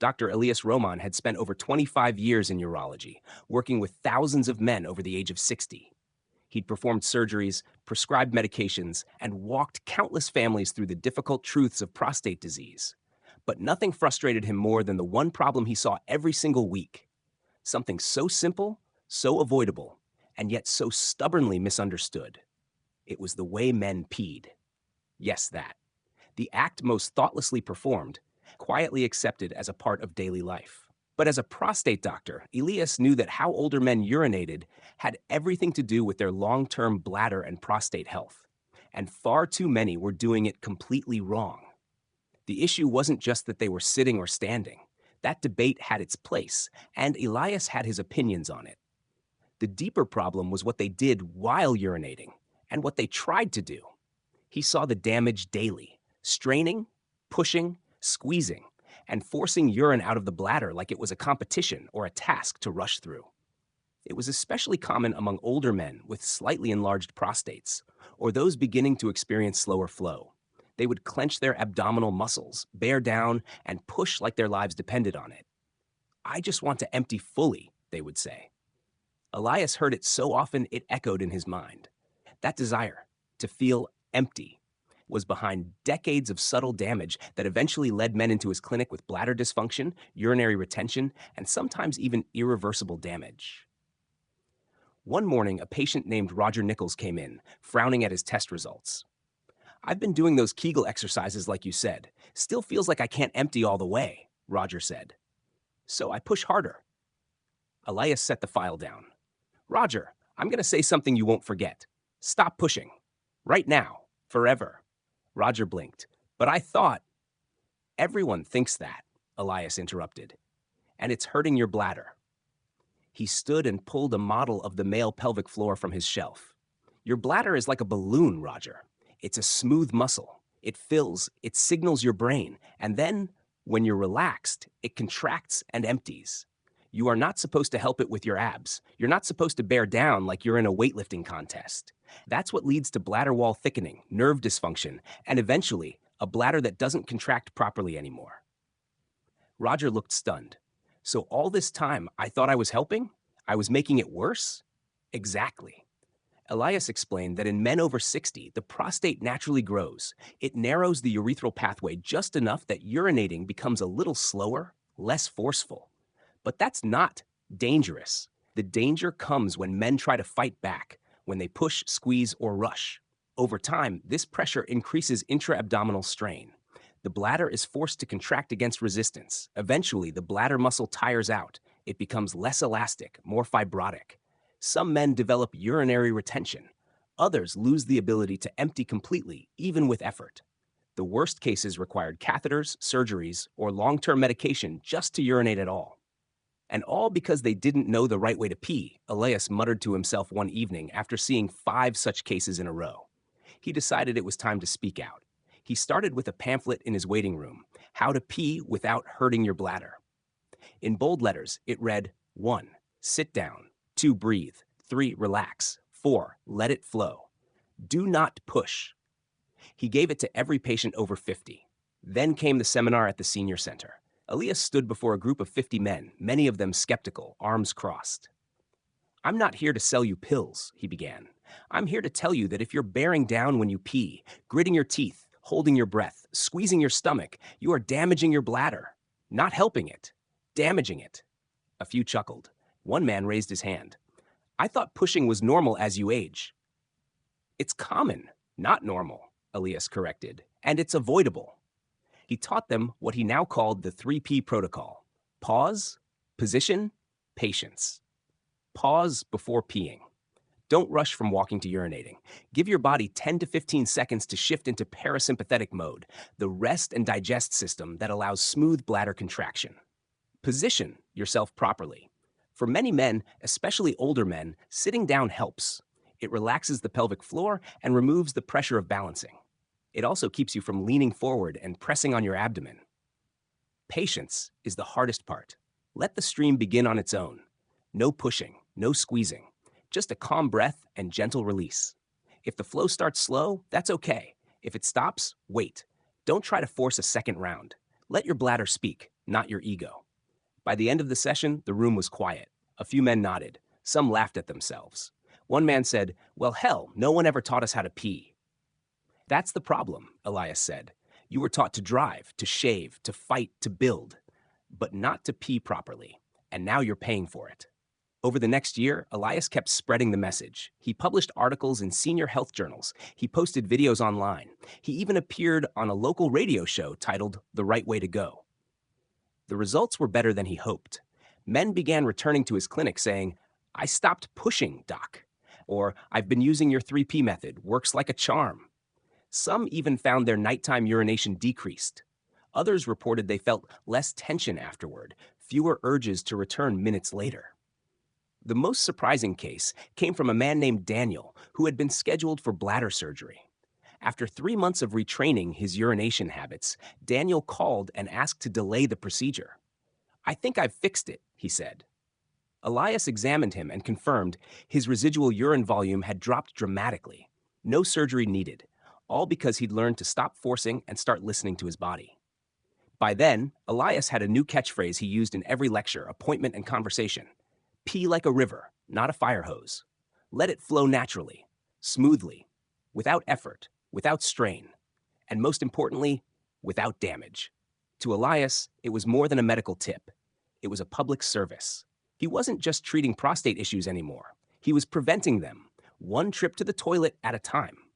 Dr. Elias Roman had spent over 25 years in urology, working with thousands of men over the age of 60. He'd performed surgeries, prescribed medications, and walked countless families through the difficult truths of prostate disease. But nothing frustrated him more than the one problem he saw every single week. Something so simple, so avoidable, and yet so stubbornly misunderstood. It was the way men peed. Yes, that. The act most thoughtlessly performed, quietly accepted as a part of daily life. But as a prostate doctor, Elias knew that how older men urinated had everything to do with their long-term bladder and prostate health. And far too many were doing it completely wrong. The issue wasn't just that they were sitting or standing. That debate had its place, and Elias had his opinions on it. The deeper problem was what they did while urinating, and what they tried to do. He saw the damage daily, straining, pushing, squeezing, and forcing urine out of the bladder like it was a competition or a task to rush through. It was especially common among older men with slightly enlarged prostates, or those beginning to experience slower flow. They would clench their abdominal muscles, bear down, and push like their lives depended on it. "I just want to empty fully," they would say. Elias heard it so often it echoed in his mind. That desire, to feel empty, was behind decades of subtle damage that eventually led men into his clinic with bladder dysfunction, urinary retention, and sometimes even irreversible damage. One morning, a patient named Roger Nichols came in, frowning at his test results. "I've been doing those Kegel exercises like you said. Still feels like I can't empty all the way," Roger said. "So I push harder." Elias set the file down. "Roger, I'm going to say something you won't forget. Stop pushing. Right now. Forever." Roger blinked. "But I thought—" "Everyone thinks that," Elias interrupted. "And it's hurting your bladder." He stood and pulled a model of the male pelvic floor from his shelf. "Your bladder is like a balloon, Roger. It's a smooth muscle. It fills, it signals your brain, and then, when you're relaxed, it contracts and empties. You are not supposed to help it with your abs. You're not supposed to bear down like you're in a weightlifting contest. That's what leads to bladder wall thickening, nerve dysfunction, and eventually, a bladder that doesn't contract properly anymore." Roger looked stunned. "So all this time, I thought I was helping? I was making it worse?" "Exactly." Elias explained that in men over 60, the prostate naturally grows. It narrows the urethral pathway just enough that urinating becomes a little slower, less forceful. But that's not dangerous. The danger comes when men try to fight back, when they push, squeeze, or rush. Over time, this pressure increases intra-abdominal strain. The bladder is forced to contract against resistance. Eventually, the bladder muscle tires out. It becomes less elastic, more fibrotic. Some men develop urinary retention. Others lose the ability to empty completely, even with effort. The worst cases required catheters, surgeries, or long-term medication just to urinate at all. And all because they didn't know the right way to pee, Elias muttered to himself one evening after seeing 5 such cases in a row. He decided it was time to speak out. He started with a pamphlet in his waiting room, "How to Pee Without Hurting Your Bladder." In bold letters, it read, 1. Sit down. 2. Breathe. 3. Relax. 4. Let it flow. Do not push. He gave it to every patient over 50. Then came the seminar at the senior center. Elias stood before a group of 50 men, many of them skeptical, arms crossed. "I'm not here to sell you pills," he began. "I'm here to tell you that if you're bearing down when you pee, gritting your teeth, holding your breath, squeezing your stomach, you are damaging your bladder. Not helping it, damaging it." A few chuckled. One man raised his hand. "I thought pushing was normal as you age." "It's common, not normal," Elias corrected, "and it's avoidable." He taught them what he now called the 3P protocol: pause, position, patience. Pause before peeing. Don't rush from walking to urinating. Give your body 10 to 15 seconds to shift into parasympathetic mode, the rest and digest system that allows smooth bladder contraction. Position yourself properly. For many men, especially older men, sitting down helps. It relaxes the pelvic floor and removes the pressure of balancing. It also keeps you from leaning forward and pressing on your abdomen. Patience is the hardest part. Let the stream begin on its own. No pushing, no squeezing. Just a calm breath and gentle release. If the flow starts slow, that's okay. If it stops, wait. Don't try to force a second round. Let your bladder speak, not your ego. By the end of the session, the room was quiet. A few men nodded. Some laughed at themselves. One man said, "Well, hell, no one ever taught us how to pee." "That's the problem," Elias said. "You were taught to drive, to shave, to fight, to build, but not to pee properly. And now you're paying for it." Over the next year, Elias kept spreading the message. He published articles in senior health journals. He posted videos online. He even appeared on a local radio show titled The Right Way to Go. The results were better than he hoped. Men began returning to his clinic saying, "I stopped pushing, doc," or "I've been using your 3P method, works like a charm." Some even found their nighttime urination decreased. Others reported they felt less tension afterward, fewer urges to return minutes later. The most surprising case came from a man named Daniel, who had been scheduled for bladder surgery. After 3 months of retraining his urination habits, Daniel called and asked to delay the procedure. "I think I've fixed it," he said. Elias examined him and confirmed his residual urine volume had dropped dramatically. No surgery needed, all because he'd learned to stop forcing and start listening to his body. By then, Elias had a new catchphrase he used in every lecture, appointment, and conversation. "Pee like a river, not a fire hose. Let it flow naturally, smoothly, without effort, without strain, and most importantly, without damage." To Elias, it was more than a medical tip. It was a public service. He wasn't just treating prostate issues anymore. He was preventing them, one trip to the toilet at a time.